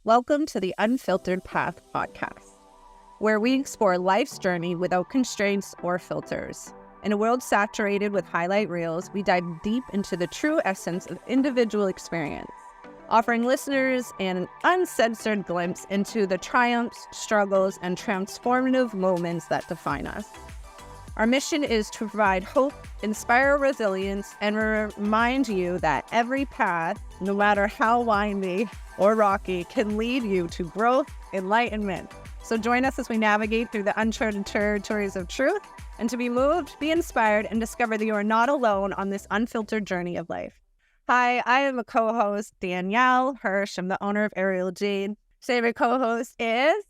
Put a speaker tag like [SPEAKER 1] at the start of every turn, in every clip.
[SPEAKER 1] Welcome to the Unfiltered Path podcast, where we explore life's journey without constraints or filters. In a world saturated with highlight reels, we dive deep into the true essence of individual experience, offering listeners an uncensored glimpse into the triumphs, struggles, and transformative moments that define us. Our mission is to provide hope, inspire resilience, and remind you that every path, no matter how windy or rocky, can lead you to growth, enlightenment. So join us as we navigate through the uncharted territories of truth, and to be moved, be inspired, and discover that you are not alone on this unfiltered journey of life. Hi, I am a co-host, Danielle Hirsh. I'm the owner of Aerialist. Favorite co-host is...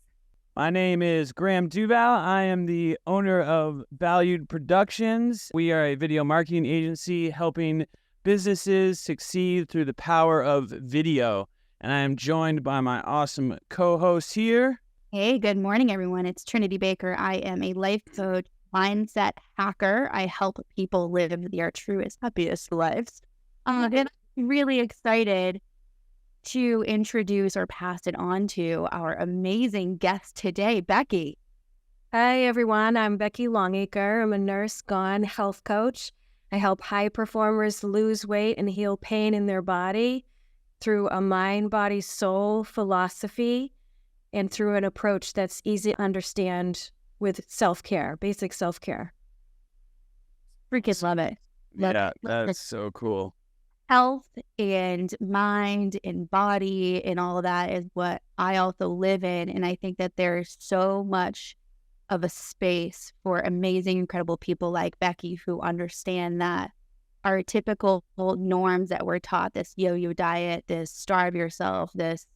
[SPEAKER 2] My name is Graham Duval. I am the owner of Duval-Valüd Productions. We are a video marketing agency helping businesses succeed through the power of video. And I am joined by my awesome co-host here.
[SPEAKER 3] Hey, good morning, everyone. It's Trinity Baker. I am a life coach, mindset hacker. I help people live their truest, happiest lives. And I'm really excited to introduce or pass it on to our amazing guest today, Becky.
[SPEAKER 4] Hi, everyone. I'm Becky Longacre. I'm a nurse gone health coach. I help high performers lose weight and heal pain in their body through a mind, body, soul philosophy and through an approach that's easy to understand with self-care, basic self-care.
[SPEAKER 3] Freaking love it.
[SPEAKER 2] Yeah, that's so cool.
[SPEAKER 3] Health and mind and body and all of that is what I also live in. And I think that there's so much of a space for amazing, incredible people like Becky who understand that our typical norms that we're taught, this yo-yo diet, this starve yourself, this,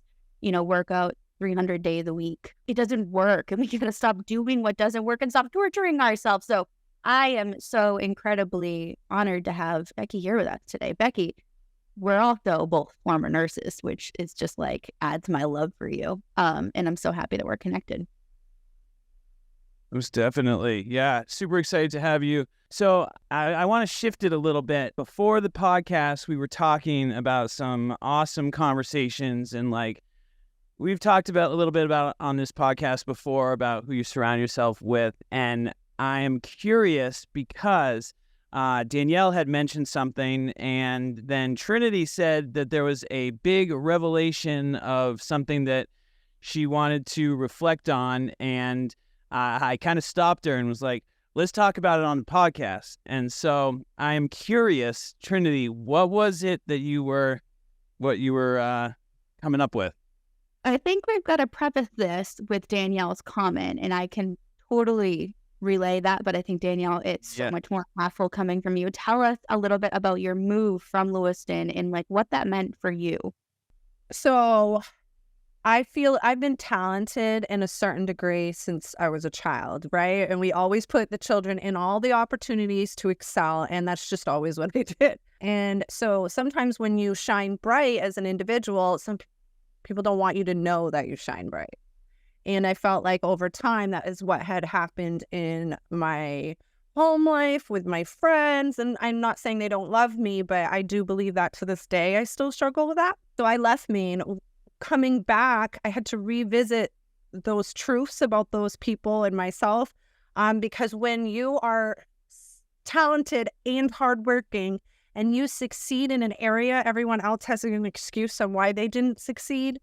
[SPEAKER 3] work out 300 days a week. It doesn't work. And we got to stop doing what doesn't work and stop torturing ourselves. So I am so incredibly honored to have Becky here with us today. Becky, we're also both former nurses, which is just adds my love for you. And I'm so happy that we're connected.
[SPEAKER 2] Most definitely. Yeah, super excited to have you. So I want to shift it a little bit. Before the podcast, we were talking about some awesome conversations and we've talked about a little bit about on this podcast before about who you surround yourself with. And I am curious because Danielle had mentioned something, and then Trinity said that there was a big revelation of something that she wanted to reflect on. And I kind of stopped her and was like, let's talk about it on the podcast. And so I am curious, Trinity, what was it that you were coming up with?
[SPEAKER 3] I think we've got to preface this with Danielle's comment, and I can totally relay that, but I think, Danielle, it's so much more powerful coming from you. Tell us a little bit about your move from Lewiston and what that meant for you.
[SPEAKER 1] So I feel I've been talented in a certain degree since I was a child, right? And we always put the children in all the opportunities to excel, and that's just always what I did. And so sometimes when you shine bright as an individual, some people don't want you to know that you shine bright. And I felt like over time, that is what had happened in my home life with my friends. And I'm not saying they don't love me, but I do believe that to this day, I still struggle with that. So I left me, and coming back, I had to revisit those truths about those people and myself. Because when you are talented and hardworking and you succeed in an area, everyone else has an excuse on why they didn't succeed.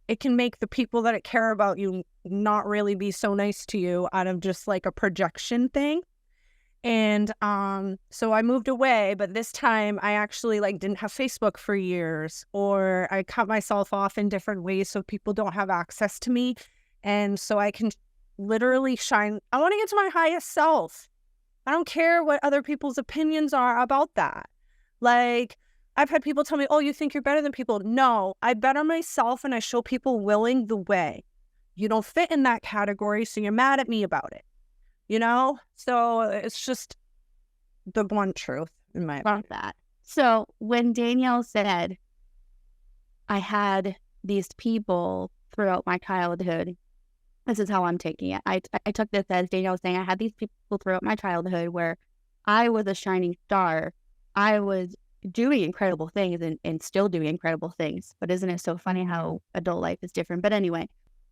[SPEAKER 1] It can make the people that care about you not really be so nice to you out of just a projection thing. And so I moved away, but this time I actually didn't have Facebook for years, or I cut myself off in different ways so people don't have access to me. And so I can literally shine. I want to get to my highest self. I don't care what other people's opinions are about that. I've had people tell me, oh, you think you're better than people. No, I better myself, and I show people willing the way. You don't fit in that category, so you're mad at me about it. So it's just the one truth in my opinion.
[SPEAKER 3] Love that. So when Danielle said, I had these people throughout my childhood, this is how I'm taking it. I took this as Danielle was saying, I had these people throughout my childhood where I was a shining star. I was doing incredible things and still doing incredible things. But isn't it so funny how adult life is different? But anyway,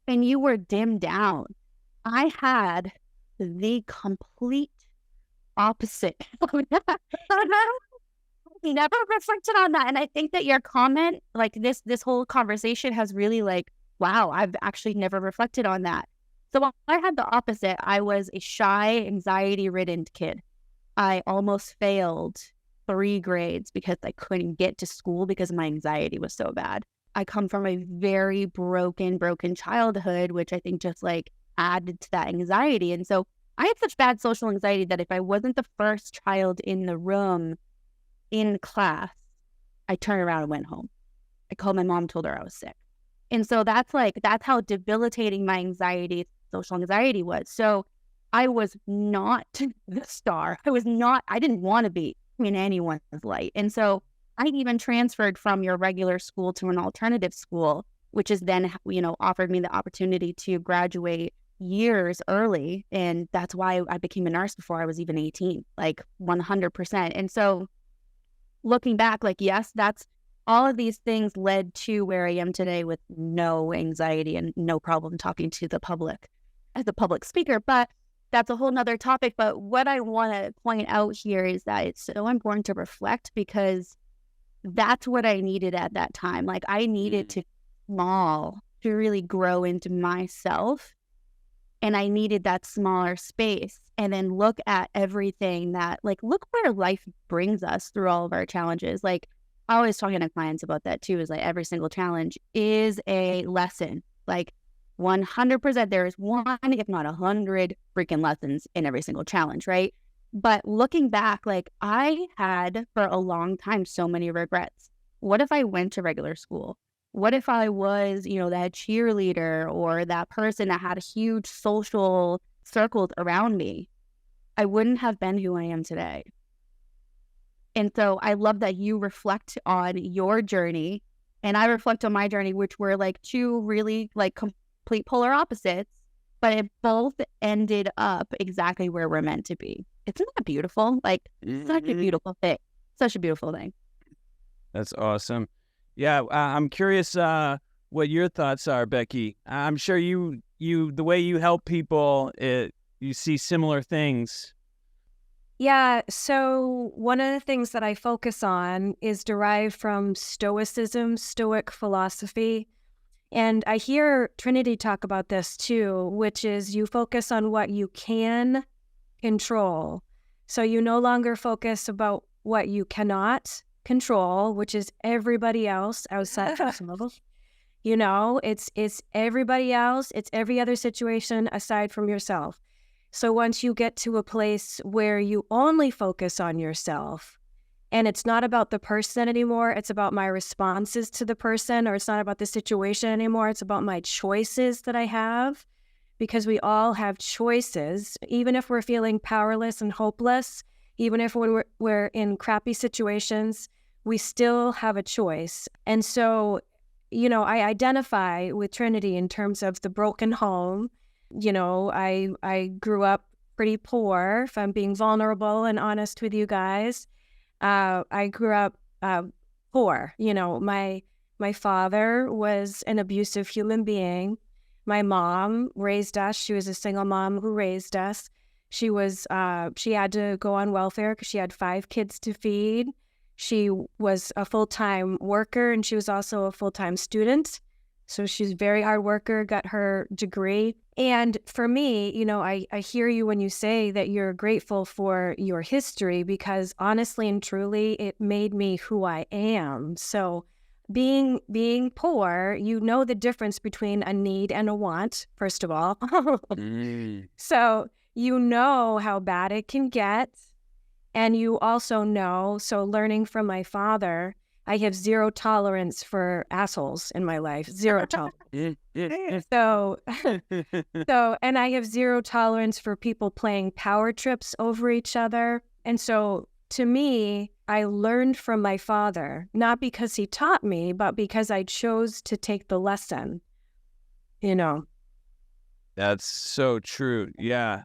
[SPEAKER 3] and you were dimmed down. I had the complete opposite of that. Never reflected on that. And I think that your comment, like this whole conversation has really like, wow, I've actually never reflected on that. So I had the opposite. I was a shy, anxiety-ridden kid. I almost failed 3 grades because I couldn't get to school because my anxiety was so bad. I come from a very broken childhood, which I think just like added to that anxiety. And so I had such bad social anxiety that if I wasn't the first child in the room in class, I turned around and went home. I called my mom, told her I was sick. And so that's how debilitating my social anxiety was. So I was not the star. I didn't want to be in anyone's light. And so I even transferred from your regular school to an alternative school, which is then, offered me the opportunity to graduate years early. And that's why I became a nurse before I was even 18, like 100%. And so looking back, like, yes, that's all of these things led to where I am today with no anxiety and no problem talking to the public as a public speaker. But that's a whole nother topic. But what I want to point out here is that it's so important to reflect, because that's what I needed at that time. Like, I needed to small to really grow into myself. And I needed that smaller space, and then look at everything look where life brings us through all of our challenges. Like, I always talking to clients about that too, is like every single challenge is a lesson. Like 100%, there is one, if not 100 freaking lessons in every single challenge, right? But looking back, like, I had for a long time so many regrets. What if I went to regular school? What if I was, that cheerleader or that person that had huge social circles around me? I wouldn't have been who I am today. And so I love that you reflect on your journey and I reflect on my journey, which were like 2 really like complete polar opposites, but it both ended up exactly where we're meant to be. Isn't that beautiful? Like, such a beautiful thing. Such a beautiful thing.
[SPEAKER 2] That's awesome. Yeah, I'm curious what your thoughts are, Becky. I'm sure you the way you help people, you see similar things.
[SPEAKER 4] Yeah, so one of the things that I focus on is derived from Stoicism, Stoic philosophy. And I hear Trinity talk about this too, which is you focus on what you can control. So you no longer focus about what you cannot control, which is everybody else outside of level. It's everybody else. It's every other situation aside from yourself. So once you get to a place where you only focus on yourself, and it's not about the person anymore, it's about my responses to the person, or it's not about the situation anymore, it's about my choices that I have, because we all have choices, even if we're feeling powerless and hopeless, even if when we're in crappy situations, we still have a choice. And so, I identify with Trinity in terms of the broken home. I grew up pretty poor, if I'm being vulnerable and honest with you guys. I grew up poor. My father was an abusive human being. My mom raised us. She was a single mom who raised us. She had to go on welfare because she had 5 kids to feed. She was a full-time worker, and she was also a full-time student. So she's a very hard worker, got her degree. And for me, I hear you when you say that you're grateful for your history, because honestly and truly, it made me who I am. So being poor, the difference between a need and a want, first of all. So how bad it can get. And you also know, so learning from my father, I have 0 tolerance for assholes in my life. 0 tolerance. And I have 0 tolerance for people playing power trips over each other. And so to me, I learned from my father, not because he taught me, but because I chose to take the lesson,
[SPEAKER 2] That's so true. Yeah.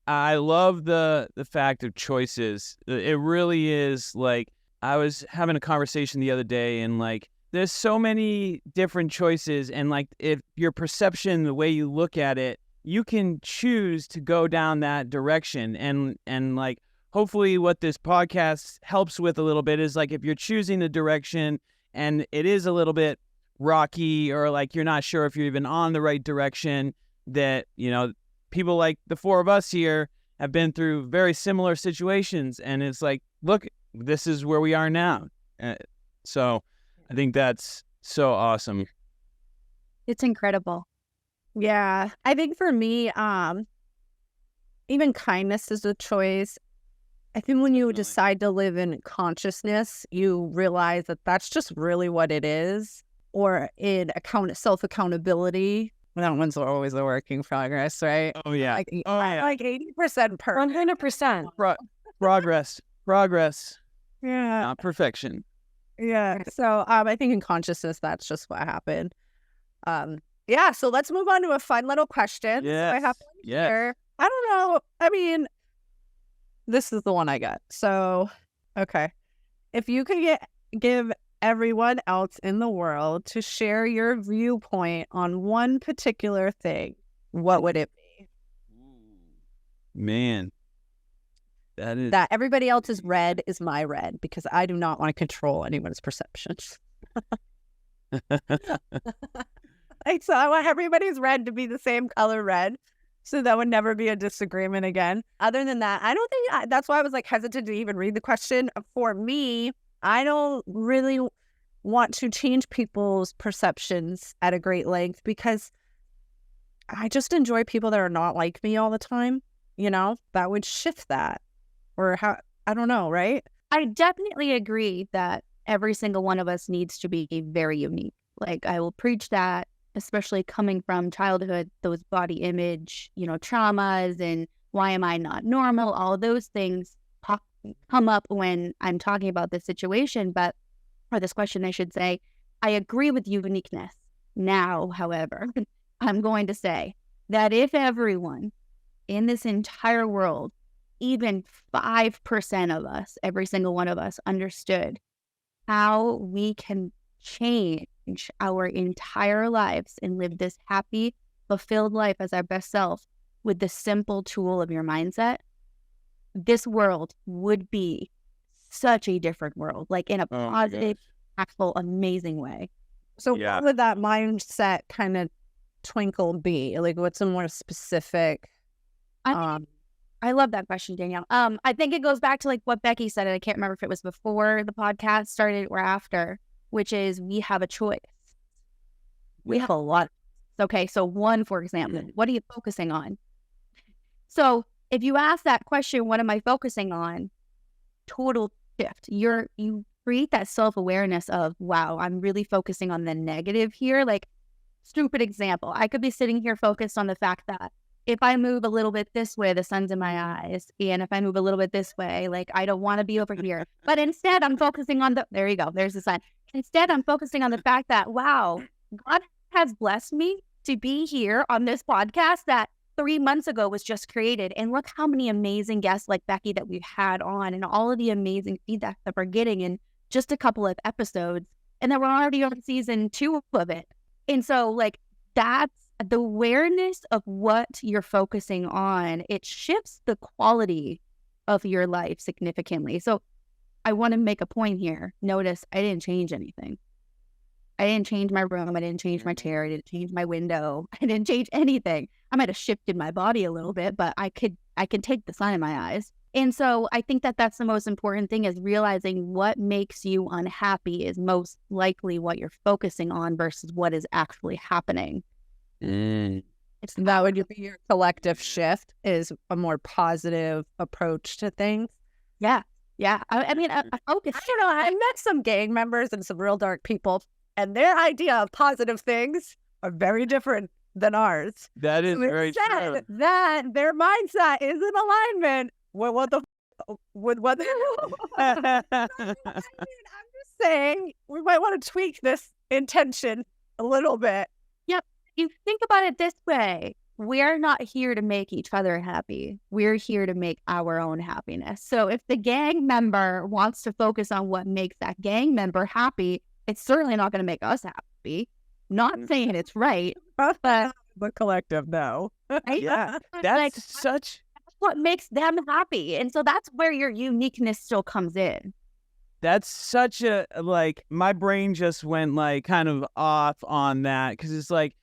[SPEAKER 2] I love the fact of choices. It really is like I was having a conversation the other day, and like, there's so many different choices, and like, if your perception, the way you look at it, you can choose to go down that direction. And like, hopefully what this podcast helps with a little bit is like, if you're choosing the direction and it is a little bit rocky, or like you're not sure if you're even on the right direction, that, you know, people like the four of us here have been through very similar situations, and it's like, look, this is where we are now. So I think that's so awesome.
[SPEAKER 3] It's incredible.
[SPEAKER 1] Yeah. I think for me, even kindness is a choice. I think when you
[SPEAKER 2] Definitely.
[SPEAKER 1] decide to live in consciousness, you realize that that's just really what it is. Or in self-accountability. That one's always a work in progress, right?
[SPEAKER 2] Oh yeah.
[SPEAKER 1] Like,
[SPEAKER 2] Oh yeah.
[SPEAKER 1] like 80% perfect.
[SPEAKER 4] 100%.
[SPEAKER 2] Progress,
[SPEAKER 1] Yeah.
[SPEAKER 2] not perfection.
[SPEAKER 1] Yeah. So I think in consciousness, that's just what happened. Yeah. So let's move on to a fun little question. So I have one
[SPEAKER 2] Yes.
[SPEAKER 1] here. I don't know. I mean, this is the one I got. So, okay. If you could give everyone else in the world to share your viewpoint on one particular thing, what would it be?
[SPEAKER 2] Man, that is.
[SPEAKER 1] That everybody else's red is my red, because I do not want to control anyone's perceptions. Like, so I want everybody's red to be the same color red, so that would never be a disagreement again. Other than that, I don't think that's why I was like hesitant to even read the question. For me, I don't really want to change people's perceptions at a great length, because I just enjoy people that are not like me all the time. You know, that would shift that. Or how, I don't know, right?
[SPEAKER 3] I definitely agree that every single one of us needs to be very unique. Like, I will preach that, especially coming from childhood, those body image, traumas, and why am I not normal? All of those things come up when I'm talking about this situation, or this question, I should say. I agree with uniqueness. Now, however, I'm going to say that if everyone in this entire world, even 5% of us, every single one of us, understood how we can change our entire lives and live this happy, fulfilled life as our best self with the simple tool of your mindset, this world would be such a different world, like in a positive, impactful, amazing way.
[SPEAKER 1] So
[SPEAKER 2] Yeah.
[SPEAKER 1] what would that mindset kind of twinkle be? Like, what's a more specific?
[SPEAKER 3] I love that question, Danielle. I think it goes back to like what Becky said, and I can't remember if it was before the podcast started or after, which is we have a choice. We have a lot. Okay, so one, for example, what are you focusing on? So if you ask that question, what am I focusing on? Total shift. You create that self-awareness of, wow, I'm really focusing on the negative here. Like, stupid example. I could be sitting here focused on the fact that if I move a little bit this way, the sun's in my eyes. And if I move a little bit this way, like, I don't want to be over here. But instead, I'm focusing on there you go. There's the sign. Instead, I'm focusing on the fact that, wow, God has blessed me to be here on this podcast that 3 months ago was just created. And look how many amazing guests like Becky that we've had on, and all of the amazing feedback that we're getting in just a couple of episodes. And then we're already on season 2 of it. And so, like, that's the awareness of what you're focusing on. It shifts the quality of your life significantly. So I want to make a point here. Notice I didn't change anything. I didn't change my room. I didn't change my chair. I didn't change my window. I didn't change anything. I might have shifted my body a little bit, but I could take the sun in my eyes. And so I think that that's the most important thing, is realizing what makes you unhappy is most likely what you're focusing on versus what is actually happening.
[SPEAKER 1] That would be your collective shift, is a more positive approach to things.
[SPEAKER 3] Yeah. I mean, I focus.
[SPEAKER 1] I don't know. I met some gang members and some real dark people, and their idea of positive things are very different than ours.
[SPEAKER 2] That is very
[SPEAKER 1] true.
[SPEAKER 2] true.
[SPEAKER 1] That their mindset is in alignment with what the with what. I'm just saying, we might want to tweak this intention a little bit.
[SPEAKER 3] You think about it this way. we're not here to make each other happy. We're here to make our own happiness. So if the gang member wants to focus on what makes that gang member happy, it's certainly not going to make us happy. Not saying it's right, but
[SPEAKER 1] The collective, no.
[SPEAKER 3] right?
[SPEAKER 2] Yeah,
[SPEAKER 3] But,
[SPEAKER 2] that's
[SPEAKER 3] like,
[SPEAKER 2] such.
[SPEAKER 3] what makes them happy. And so that's where your uniqueness still comes in.
[SPEAKER 2] That's such a, like, my brain just went like kind of off on that, because it's like,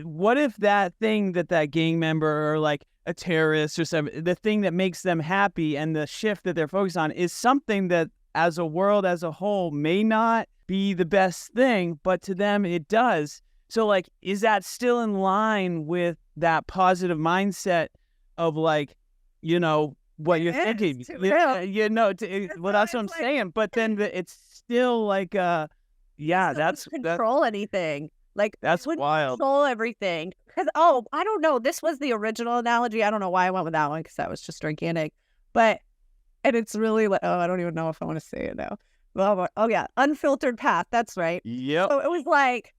[SPEAKER 2] what if that thing that gang member or like a terrorist or something, the thing that makes them happy and the shift that they're focused on is something that as a world as a whole may not be the best thing, but to them it does. So like, is that still in line with that positive mindset of like, you know, what you're thinking? You know, well, that's what I'm saying. But then it's still like, yeah, that's
[SPEAKER 1] control anything. Like,
[SPEAKER 2] that's
[SPEAKER 1] wouldn't
[SPEAKER 2] wild.
[SPEAKER 1] control everything. Because, I don't know. This was the original analogy. I don't know why I went with that one, because that was just organic. But, and it's really like, I don't even know if I want to say it now. Oh, yeah. Unfiltered path. That's right.
[SPEAKER 2] Yep.
[SPEAKER 1] So it was like,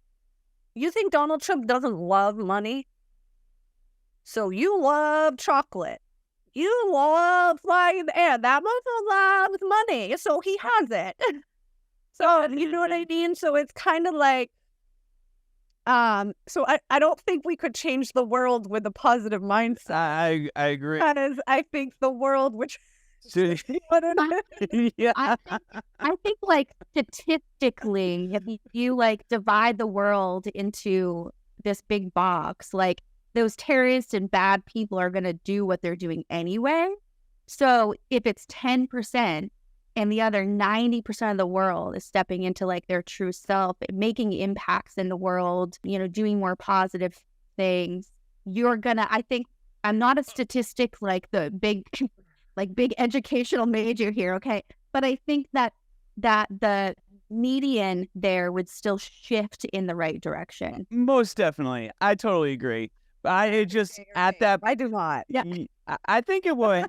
[SPEAKER 1] you think Donald Trump doesn't love money? So you love chocolate. You love flying in the air. That motherfucker loves money. So he has it. So, you know what I mean? So it's kind of like, so I don't think we could change the world with a positive mindset.
[SPEAKER 2] I agree.
[SPEAKER 1] Because I think the world, which
[SPEAKER 2] Yeah.
[SPEAKER 3] I think like statistically, if you like divide the world into this big box, like those terrorists and bad people are going to do what they're doing anyway. So if it's 10% and the other 90% of the world is stepping into like their true self, making impacts in the world, you know, doing more positive things, you're gonna, I think, I'm not a statistic like the big educational major here, okay? But I think that the median there would still shift in the right direction.
[SPEAKER 2] Most definitely. I totally agree. I just, at that,
[SPEAKER 1] I do not.
[SPEAKER 3] Yeah.
[SPEAKER 2] I think it would.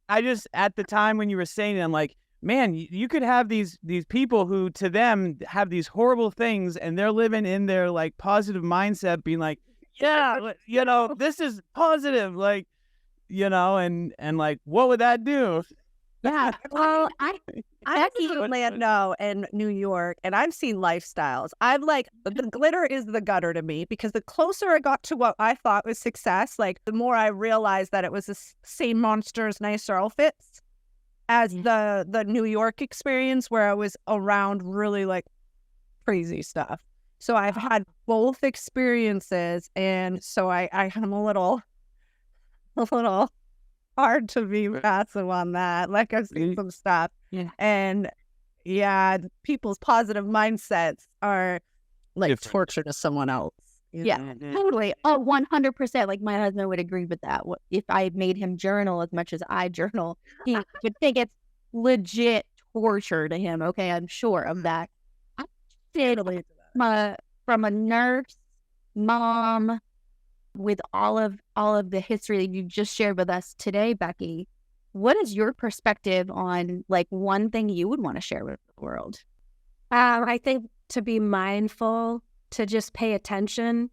[SPEAKER 2] I just, at the time when you were saying it, I'm like, man, you could have these people who to them have these horrible things and they're living in their like positive mindset, being like, yeah, you know, this is positive, like, you know, and like, what would that do?
[SPEAKER 3] Yeah. Well,
[SPEAKER 1] I'm
[SPEAKER 3] Becky,
[SPEAKER 1] in Orlando and New York, and I've seen lifestyles. I'm like, the glitter is the gutter to me, because the closer I got to what I thought was success, like the more I realized that it was the same monsters, nicer outfits as the New York experience, where I was around really like crazy stuff. So I've had both experiences, and so I'm a little hard to be passive on that. Like, I've seen some stuff.
[SPEAKER 3] Yeah.
[SPEAKER 1] And yeah, people's positive mindsets are like
[SPEAKER 2] Different.
[SPEAKER 1] torture to someone else.
[SPEAKER 3] Yeah, totally. Oh, 100%. Like my husband would agree with that. If I made him journal as much as I journal, he would think it's legit torture to him. Okay, I'm sure of that. I did from a nurse, mom, with all of the history that you just shared with us today, Becky. What is your perspective on like one thing you would want to share with the world?
[SPEAKER 4] I think to be mindful, to just pay attention,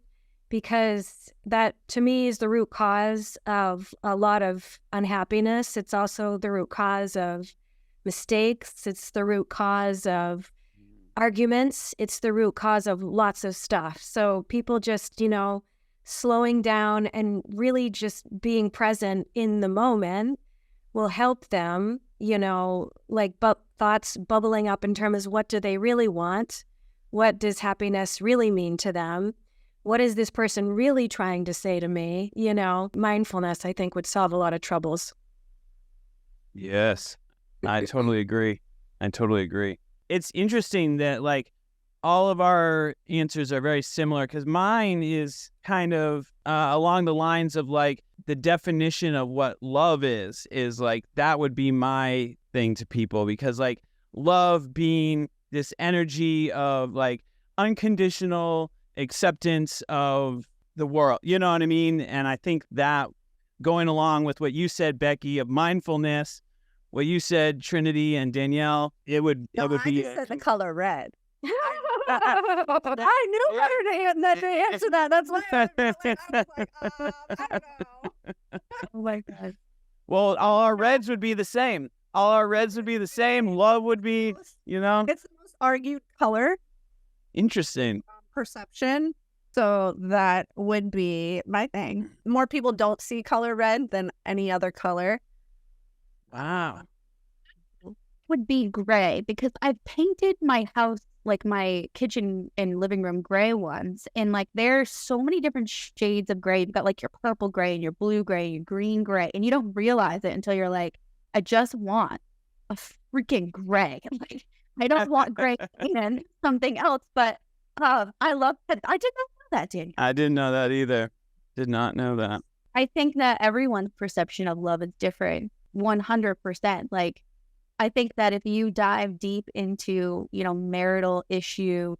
[SPEAKER 4] because that to me is the root cause of a lot of unhappiness. It's also the root cause of mistakes. It's the root cause of arguments. It's the root cause of lots of stuff. So people just, you know, slowing down and really just being present in the moment will help them, you know, like thoughts bubbling up in terms of what do they really want? What does happiness really mean to them? What is this person really trying to say to me? You know, mindfulness, I think, would solve a lot of troubles.
[SPEAKER 2] Yes, I totally agree. It's interesting that like all of our answers are very similar, because mine is kind of along the lines of like the definition of what love is like, that would be my thing to people, because like love being this energy of like unconditional acceptance of the world, you know what I mean? And I think that going along with what you said, Becky, of mindfulness, what you said, Trinity and Danielle, it would be
[SPEAKER 1] I just said the color red. I knew better to answer that. That's why I was like, I don't know.
[SPEAKER 3] Oh my God.
[SPEAKER 2] Well, all our reds would be the same. All our reds would be the same. Love would be,
[SPEAKER 1] It's the most argued color
[SPEAKER 2] interesting.
[SPEAKER 1] perception. So that would be my thing. More people don't see color red than any other color.
[SPEAKER 2] Wow.
[SPEAKER 3] Would be gray because I've painted my house, like my kitchen and living room, gray ones, and like there's so many different shades of gray. You've got like your purple gray and your blue gray and your green gray, and you don't realize it until you're like, I just want a freaking gray. Like I don't want gray and something else, but I love that. I did not know that, Danielle.
[SPEAKER 2] I didn't know that either. Did not know that.
[SPEAKER 3] I think that everyone's perception of love is different, 100%. Like I think that if you dive deep into, marital issues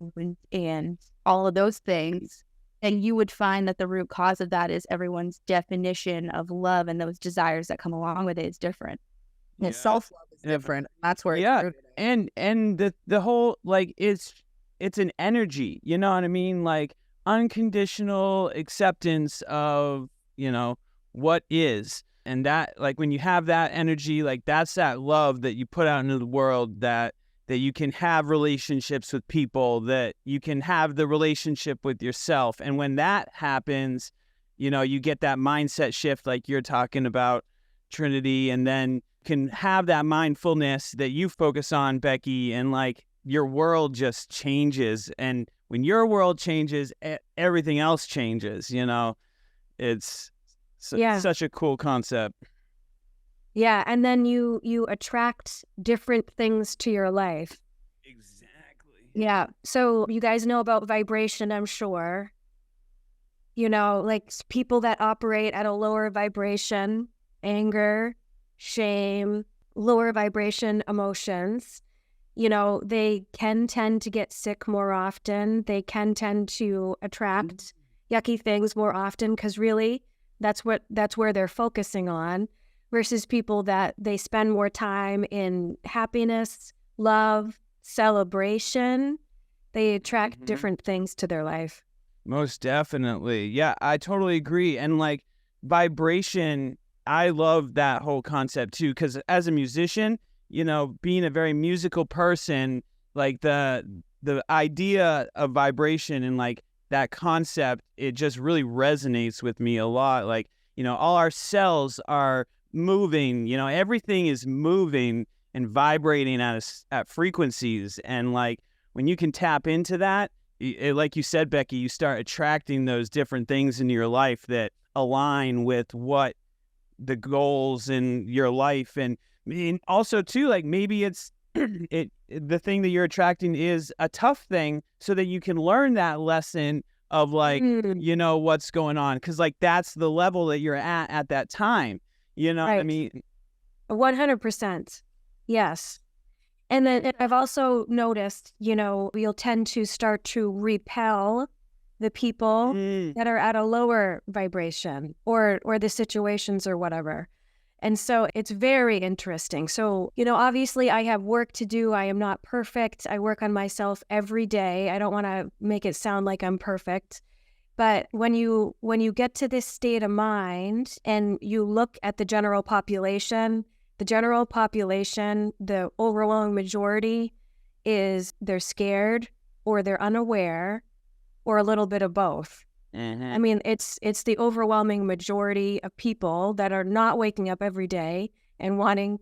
[SPEAKER 3] and all of those things, then you would find that the root cause of that is everyone's definition of love and those desires that come along with it is different.
[SPEAKER 1] And self-love is different. That's where it's rooted in.
[SPEAKER 2] And the whole, like, it's an energy, you know what I mean? Like unconditional acceptance of, what is. And that, like, when you have that energy, like, that's that love that you put out into the world, that you can have relationships with people, that you can have the relationship with yourself. And when that happens, you get that mindset shift like you're talking about, Trinity, and then can have that mindfulness that you focus on, Becky, and like your world just changes. And when your world changes, everything else changes, It's such a cool concept.
[SPEAKER 4] Yeah, and then you attract different things to your life.
[SPEAKER 2] Exactly.
[SPEAKER 4] Yeah, so you guys know about vibration, I'm sure. Like people that operate at a lower vibration, anger, shame, lower vibration emotions, they can tend to get sick more often. They can tend to attract yucky things more often because really that's where they're focusing on, versus people that they spend more time in happiness, love, celebration. They attract different things to their life.
[SPEAKER 2] Most definitely. Yeah, I totally agree. And like vibration, I love that whole concept too, because as a musician, being a very musical person, like the idea of vibration and like that concept, it just really resonates with me a lot. Like, all our cells are moving, everything is moving and vibrating at frequencies. And like, when you can tap into that, like you said, Becky, you start attracting those different things into your life that align with what the goals in your life. And also too, like maybe it's the thing that you're attracting is a tough thing so that you can learn that lesson of like, what's going on. Cause like, that's the level that you're at that time,
[SPEAKER 4] Right.
[SPEAKER 2] what I mean?
[SPEAKER 4] 100%. Yes. And then I've also noticed, you'll tend to start to repel the people that are at a lower vibration or the situations or whatever. And so it's very interesting. So, obviously I have work to do. I am not perfect. I work on myself every day. I don't want to make it sound like I'm perfect. But when you get to this state of mind and you look at the general population, the overwhelming majority is they're scared or they're unaware or a little bit of both. I mean, it's the overwhelming majority of people that are not waking up every day and wanting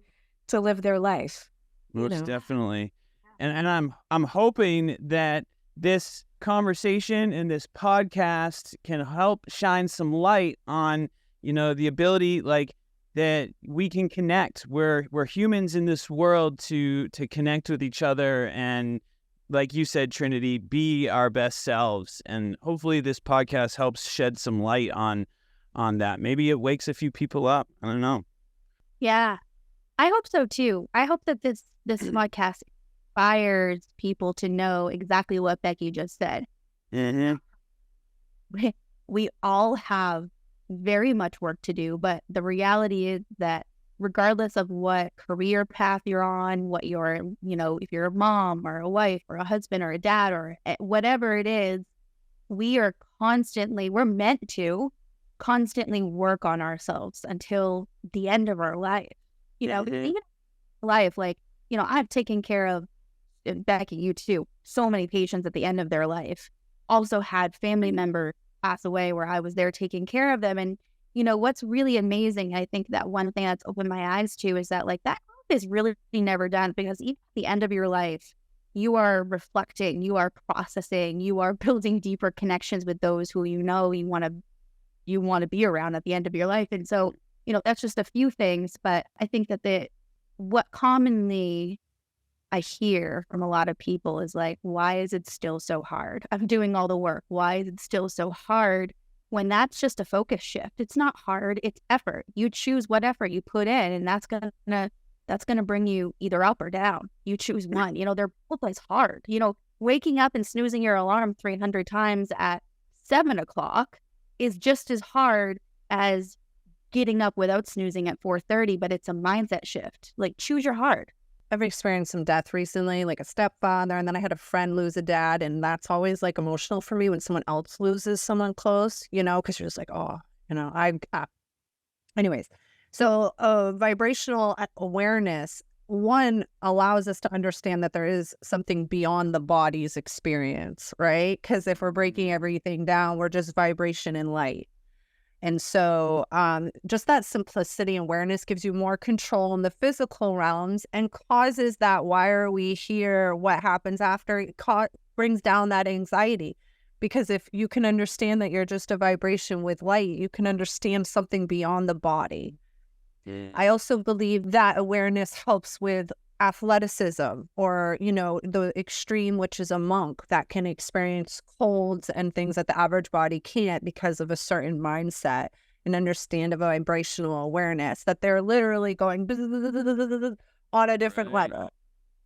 [SPEAKER 4] to live their life.
[SPEAKER 2] Most definitely. And I'm hoping that this conversation and this podcast can help shine some light on, the ability like that we can connect. We're humans in this world to connect with each other and, like you said, Trinity, be our best selves. And hopefully this podcast helps shed some light on that. Maybe it wakes a few people up. I don't know.
[SPEAKER 3] Yeah, I hope so too. I hope that this podcast inspires people to know exactly what Becky just said. We all have very much work to do, but the reality is that regardless of what career path you're on, what you're, if you're a mom or a wife or a husband or a dad or whatever it is, we're meant to constantly work on ourselves until the end of our life. Even life, like, I've taken care of, Becky, you too, so many patients at the end of their life. Also had family members pass away where I was there taking care of them. And, what's really amazing, I think that one thing that's opened my eyes to is that, like, that growth is really never done, because even at the end of your life, you are reflecting, you are processing, you are building deeper connections with those who you want to be around at the end of your life. And so, that's just a few things, but I think that what commonly I hear from a lot of people is like, why is it still so hard? I'm doing all the work. Why is it still so hard? When that's just a focus shift. It's not hard, it's effort. You choose what effort you put in, and that's gonna bring you either up or down. You choose one. They're both as hard. Waking up and snoozing your alarm 300 times at 7 o'clock is just as hard as getting up without snoozing at 4:30, but it's a mindset shift. Like, choose your hard.
[SPEAKER 1] I've experienced some death recently, like a stepfather, and then I had a friend lose a dad, and that's always like emotional for me when someone else loses someone close, because you're just like, oh, anyways. So vibrational awareness, one, allows us to understand that there is something beyond the body's experience, right? Because if we're breaking everything down, we're just vibration and light. And so just that simplicity and awareness gives you more control in the physical realms and causes that why are we here, what happens after, it brings down that anxiety. Because if you can understand that you're just a vibration with light, you can understand something beyond the body. I also believe that awareness helps with athleticism, or, the extreme, which is a monk that can experience colds and things that the average body can't because of a certain mindset, and understand a vibrational awareness that they're literally going on a different level.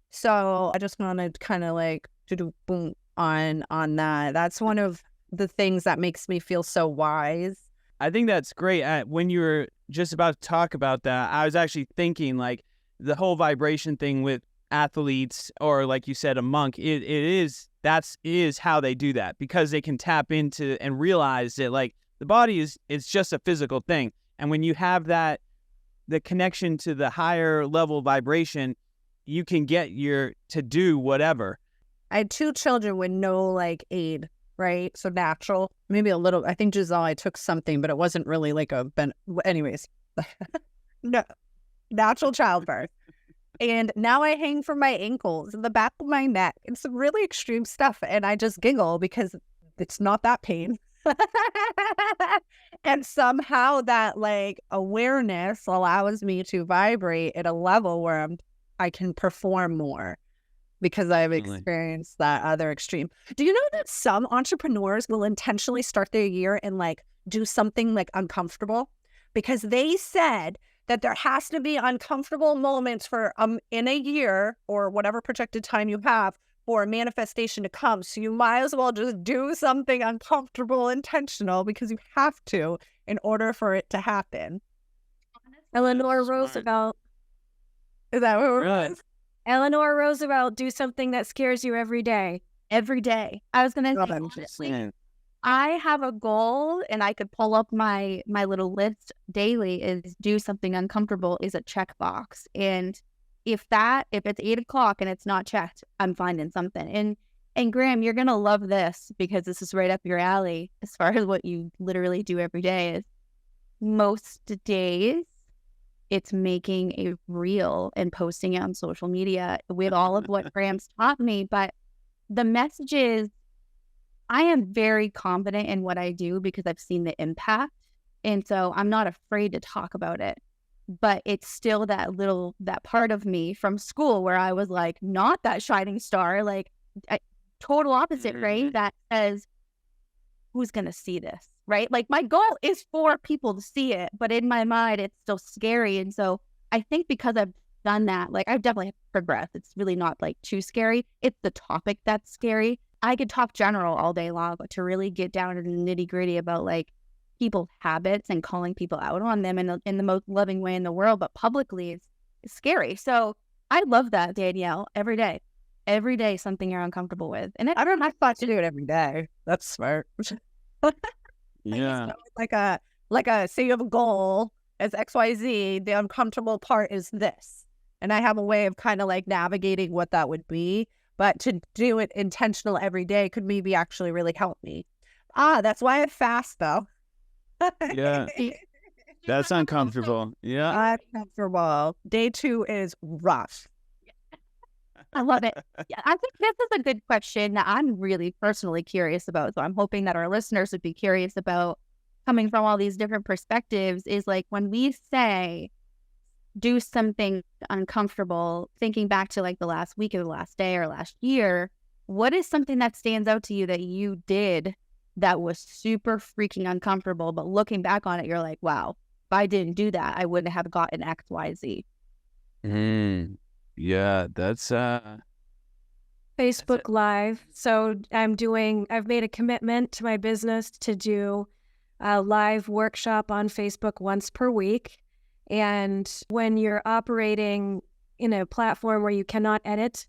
[SPEAKER 1] So I just want to kind of like do boom on that. That's one of the things that makes me feel so wise.
[SPEAKER 2] I think that's great. When you were just about to talk about that, I was actually thinking, like, the whole vibration thing with athletes, or like you said, a monk, that is how they do that, because they can tap into and realize that, like, the body is just a physical thing. And when you have the connection to the higher level vibration, you can get to do whatever.
[SPEAKER 1] I had 2 children with no like aid, right? So natural, maybe a little, I think Giselle, I took something, but it wasn't really like anyways, no. Natural childbirth. And now I hang from my ankles and the back of my neck. It's some really extreme stuff. And I just giggle because it's not that pain. And somehow that like awareness allows me to vibrate at a level where I can perform more, because I've experienced that other extreme. Do you know that some entrepreneurs will intentionally start their year and like do something like uncomfortable? Because they said that there has to be uncomfortable moments for in a year or whatever projected time you have for a manifestation to come. So you might as well just do something uncomfortable, intentional, because you have to in order for it to happen.
[SPEAKER 4] Eleanor Roosevelt.
[SPEAKER 1] Is that what we're
[SPEAKER 2] Right.
[SPEAKER 4] Eleanor Roosevelt, do something that scares you every day.
[SPEAKER 3] Every day. I was going to say, honestly, I have a goal, and I could pull up my little list daily, is do something uncomfortable is a checkbox. And if it's 8 o'clock and it's not checked, I'm finding something. And Graham, you're going to love this, because this is right up your alley as far as what you literally do every day. Is most days it's making a reel and posting it on social media with all of what Graham's taught me. But the message is, I am very confident in what I do because I've seen the impact. And so I'm not afraid to talk about it. But it's still that part of me from school where I was like, not that shining star, like total opposite, right? That says, who's going to see this, right? Like, my goal is for people to see it, but in my mind, it's still scary. And so I think because I've done that, like, I've definitely progressed. It's really not like too scary. It's the topic that's scary. I could talk general all day long, but to really get down to the nitty gritty about like people's habits and calling people out on them in the most loving way in the world, but publicly is scary. So I love that, Danielle, every day. Every day, something you're uncomfortable with. And
[SPEAKER 1] I don't have to do it every day. That's smart.
[SPEAKER 2] Yeah.
[SPEAKER 1] Like say you have a goal as XYZ, the uncomfortable part is this. And I have a way of kind of like navigating what that would be. But to do it intentional every day could maybe actually really help me. That's why I fast though.
[SPEAKER 2] Yeah. That's uncomfortable. Yeah.
[SPEAKER 1] Uncomfortable. Day 2 is rough.
[SPEAKER 3] I love it. Yeah, I think this is a good question that I'm really personally curious about. So I'm hoping that our listeners would be curious about, coming from all these different perspectives, is like when we say do something uncomfortable, thinking back to like the last week or the last day or last year, what is something that stands out to you that you did that was super freaking uncomfortable, but looking back on it, you're like, wow, if I didn't do that, I wouldn't have gotten X, Y, Z.
[SPEAKER 2] Yeah, that's
[SPEAKER 4] Facebook Live. So I've made a commitment to my business to do a live workshop on Facebook once per week. And when you're operating in a platform where you cannot edit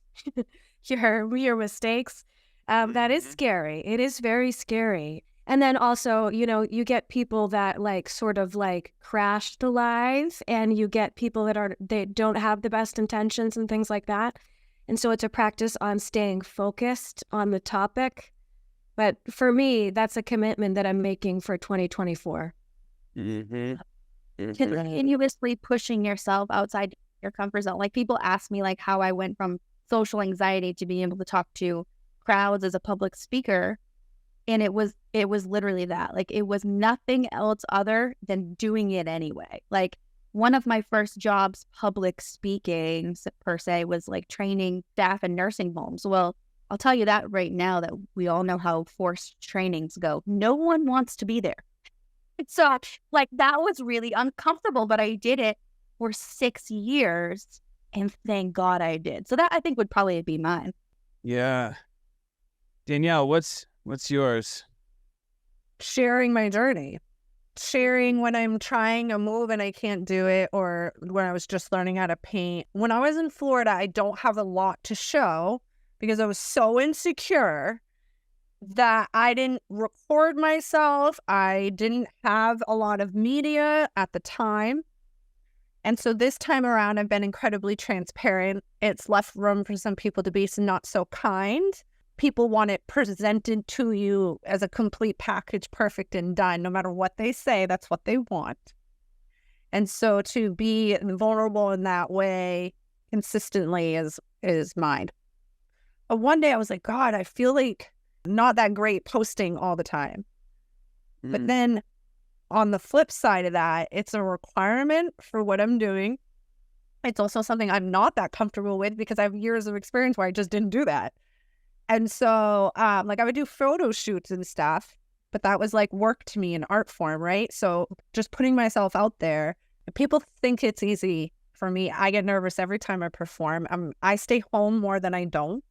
[SPEAKER 4] your mistakes, that is scary. It is very scary. And then also, you get people that like sort of like crash the live, and you get people that they don't have the best intentions and things like that. And so it's a practice on staying focused on the topic. But for me, that's a commitment that I'm making for 2024.
[SPEAKER 3] Continuously pushing yourself outside your comfort zone. Like people ask me like how I went from social anxiety to being able to talk to crowds as a public speaker. And it was literally that. Like it was nothing else other than doing it anyway. Like one of my first jobs, public speaking per se, was like training staff in nursing homes. Well, I'll tell you that right now, that we all know how forced trainings go. No one wants to be there. So like that was really uncomfortable, but I did it for 6 years, and thank God I did. So that I think would probably be mine.
[SPEAKER 2] Yeah. Danielle, what's yours?
[SPEAKER 1] Sharing my journey. Sharing when I'm trying a move and I can't do it, or when I was just learning how to paint. When I was in Florida, I don't have a lot to show because I was so insecure that I didn't record myself. I didn't have a lot of media at the time. And so this time around, I've been incredibly transparent. It's left room for some people to be not so kind. People want it presented to you as a complete package, perfect and done. No matter what they say, that's what they want. And so to be vulnerable in that way consistently is mine. But one day I was like, God, I feel like not that great posting all the time. But then on the flip side of that, it's a requirement for what I'm doing. It's also something I'm not that comfortable with because I have years of experience where I just didn't do that. And so like I would do photo shoots and stuff, but that was like work to me, an art form, right? So just putting myself out there, people think it's easy. For me, I get nervous every time I perform. I stay home more than I don't.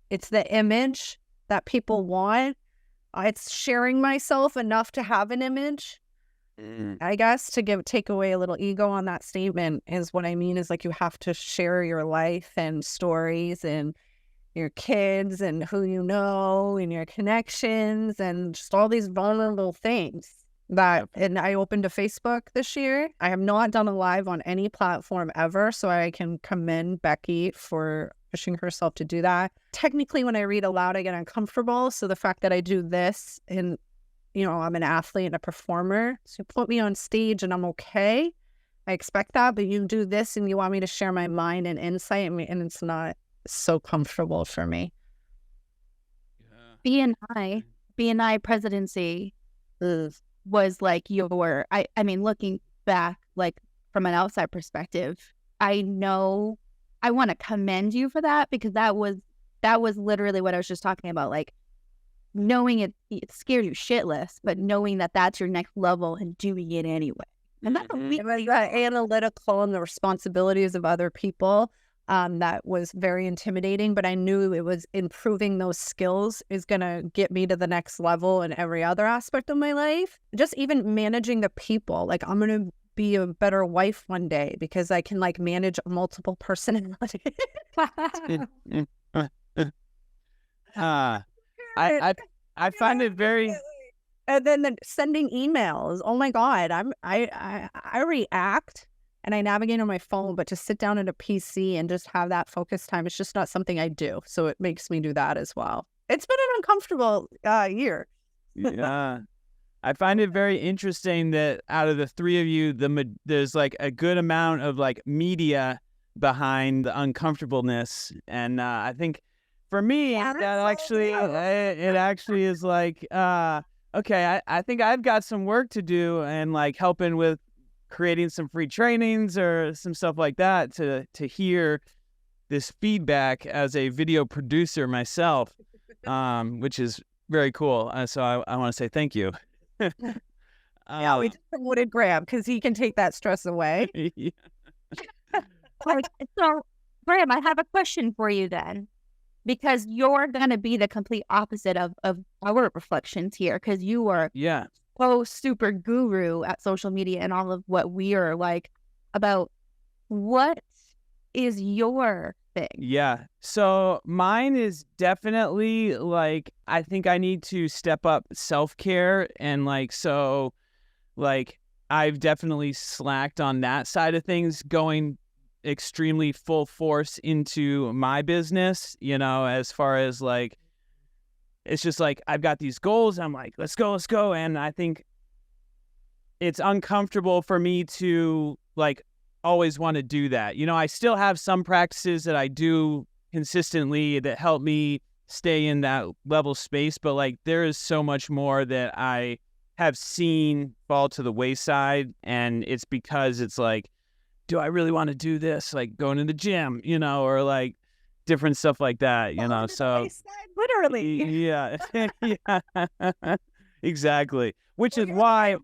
[SPEAKER 1] It's the image that people want. It's sharing myself enough to have an image. I guess to take away a little ego on that statement is what I mean is like you have to share your life and stories and your kids and who you know and your connections and just all these vulnerable things and I opened a Facebook this year. I have not done a live on any platform ever, so I can commend Becky for pushing herself to do that. Technically, when I read aloud, I get uncomfortable. So the fact that I do this and, I'm an athlete and a performer, so you put me on stage and I'm okay. I expect that, but you do this and you want me to share my mind and insight, and it's not so comfortable for me.
[SPEAKER 3] B&I presidency was like I mean, looking back, like from an outside perspective, I know I want to commend you for that, because that was literally what I was just talking about. Like knowing it scared you shitless, but knowing that that's your next level and doing it anyway. And that's
[SPEAKER 1] analytical and the responsibilities of other people. that was very intimidating, but I knew it was improving those skills is going to get me to the next level in every other aspect of my life. Just even managing the people. Like, I'm going to be a better wife one day because I can like manage multiple personalities.
[SPEAKER 2] I find it very.
[SPEAKER 1] And then sending emails. Oh my God, I react and I navigate on my phone, but to sit down at a PC and just have that focus time, it's just not something I do. So it makes me do that as well. It's been an uncomfortable year.
[SPEAKER 2] Yeah. I find it very interesting that out of the three of you, there's like a good amount of like media behind the uncomfortableness. And I think for me, that actually, it actually is like, okay, I think I've got some work to do and like helping with creating some free trainings or some stuff like that to hear this feedback as a video producer myself, which is very cool. So I want to say thank you.
[SPEAKER 1] Yeah, we just promoted Graham because he can take that stress away.
[SPEAKER 2] Yeah.
[SPEAKER 3] So, Graham, I have a question for you then, because you're going to be the complete opposite of our reflections here, because you are so super guru at social media and all of what we are like about. What is your thing?
[SPEAKER 2] Yeah. So mine is definitely like, I think I need to step up self-care. And like, so like, I've definitely slacked on that side of things, going extremely full force into my business, you know, as far as like, it's just like, I've got these goals. I'm like, let's go. And I think it's uncomfortable for me to like always want to do that. You know, I still have some practices that I do consistently that help me stay in that level space, but like there is so much more that I have seen fall to the wayside, and it's because it's like, do I really want to do this? Like going to the gym, you know, or like different stuff like that, you know. So
[SPEAKER 1] literally,
[SPEAKER 2] yeah, yeah, exactly. Which is why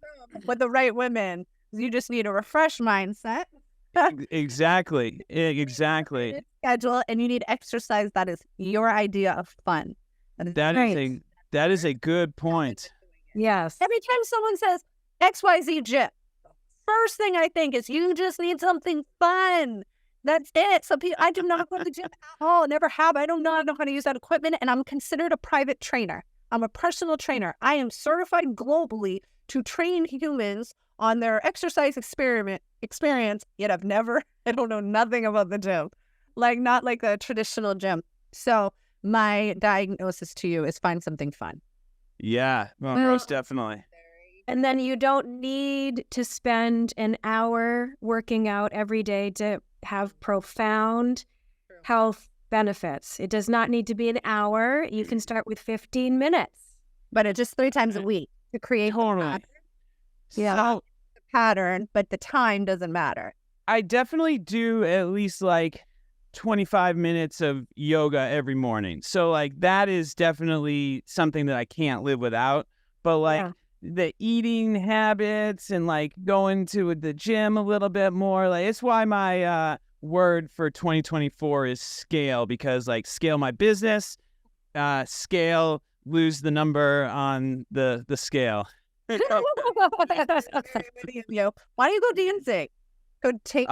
[SPEAKER 1] with the right women, you just need a refresh mindset.
[SPEAKER 2] Exactly.
[SPEAKER 1] Schedule, and you need exercise that is your idea of fun.
[SPEAKER 2] That is a good point.
[SPEAKER 4] Yes.
[SPEAKER 1] Every time someone says XYZ gym, first thing I think is you just need something fun. That's it. Some people, I do not go to the gym at all. Never have. I do not know how to use that equipment, and I'm considered a private trainer. I'm a personal trainer. I am certified globally to train humans on their exercise experience, yet I don't know nothing about the gym. Like, not like a traditional gym. So my diagnosis to you is find something fun.
[SPEAKER 2] Yeah, most definitely.
[SPEAKER 4] And then you don't need to spend an hour working out every day to have profound health benefits. It does not need to be an hour. You can start with 15 minutes.
[SPEAKER 1] But it's just 3 times a week to create
[SPEAKER 2] Totally.
[SPEAKER 1] the pattern, but the time doesn't matter.
[SPEAKER 2] I definitely do at least like 25 minutes of yoga every morning. So like that is definitely something that I can't live without. But like the eating habits and like going to the gym a little bit more, like it's why my word for 2024 is scale, because like scale my business, lose the number on the scale.
[SPEAKER 1] Why don't you go dancing? Go take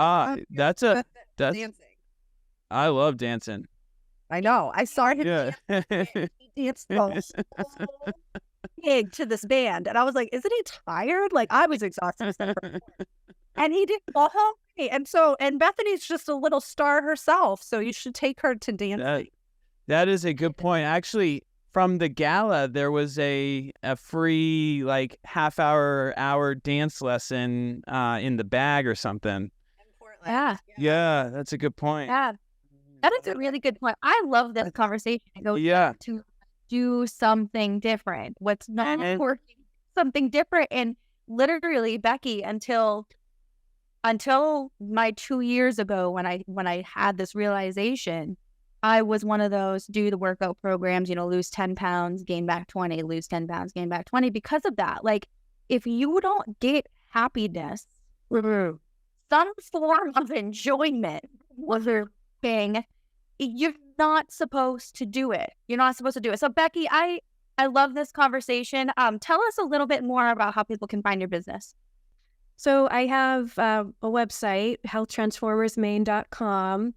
[SPEAKER 1] dancing.
[SPEAKER 2] I love dancing.
[SPEAKER 1] I know. I saw him dance. He danced big to this band, and I was like, "Isn't he tired?" Like I was exhausted, and he did all okay. And Bethany's just a little star herself, so you should take her to dancing.
[SPEAKER 2] That is a good point, actually. From the gala, there was a free like hour dance lesson in the bag or something. Yeah, that's a good point.
[SPEAKER 3] Yeah, that is a really good point. I love this conversation. It goes to do something different. What's not working, something different. And literally, Becky, until my 2 years ago when I had this realization, I was one of those do the workout programs, you know, lose 10 pounds, gain back 20, lose 10 pounds, gain back 20 because of that. Like, if you don't get happiness, some form of enjoyment, whether working, you're not supposed to do it. You're not supposed to do it. So Becky, I love this conversation. Tell us a little bit more about how people can find your business.
[SPEAKER 4] So I have a website, healthtransformersmaine.com.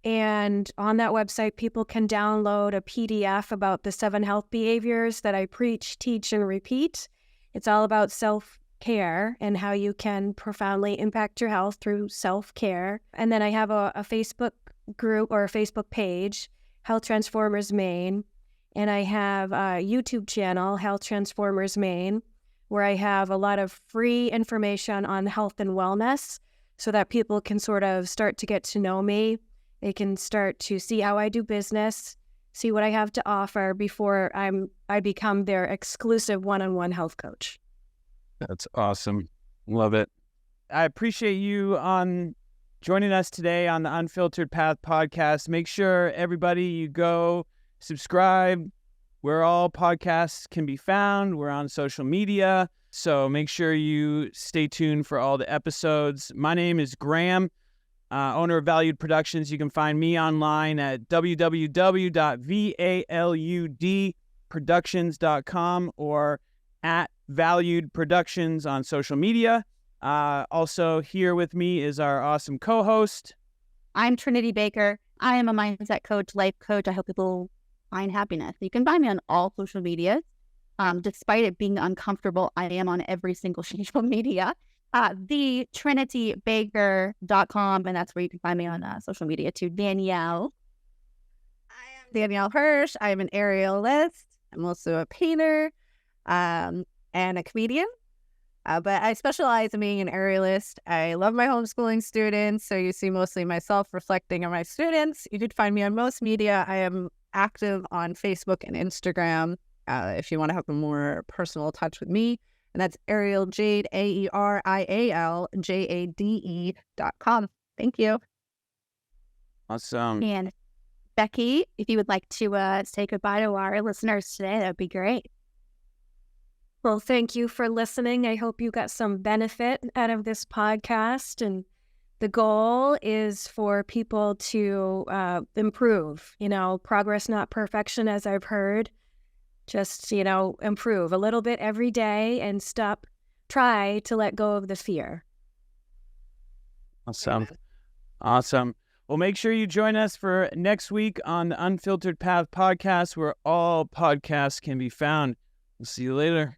[SPEAKER 4] And on that website, people can download a PDF about the 7 health behaviors that I preach, teach, and repeat. It's all about self-care and how you can profoundly impact your health through self-care. And then I have a Facebook group or a Facebook page, Health Transformers Maine. And I have a YouTube channel, Health Transformers Maine, where I have a lot of free information on health and wellness so that people can sort of start to get to know me. They can start to see how I do business, see what I have to offer before I become their exclusive one-on-one health coach.
[SPEAKER 2] That's awesome. Love it. I appreciate you on joining us today on the Unfiltered Path podcast. Make sure everybody you go subscribe where all podcasts can be found. We're on social media, so make sure you stay tuned for all the episodes. My name is Graham, owner of Valüd Productions. You can find me online at www.valudproductions.com or at Valüd Productions on social media. Also here with me is our awesome co-host.
[SPEAKER 3] I'm Trinity Baker. I am a mindset coach, life coach. I help people find happiness. You can find me on all social media. Despite it being uncomfortable, I am on every single social media. The trinitybaker.com, and that's where you can find me on social media too. Danielle.
[SPEAKER 1] I am Danielle Hirsh. I am an aerialist. I'm also a painter and a comedian. But I specialize in being an aerialist. I love my homeschooling students, so you see mostly myself reflecting on my students. You could find me on most media. I am active on Facebook and Instagram if you want to have a more personal touch with me. And that's Ariel Jade, AerialJade.com. Thank you.
[SPEAKER 2] Awesome.
[SPEAKER 3] And Becky, if you would like to say goodbye to our listeners today, that would be great.
[SPEAKER 4] Well, thank you for listening. I hope you got some benefit out of this podcast. And the goal is for people to improve, progress, not perfection, as I've heard. Just, improve a little bit every day and try to let go of the fear.
[SPEAKER 2] Awesome. Awesome. Well, make sure you join us for next week on the Unfiltered Path podcast, where all podcasts can be found. We'll see you later.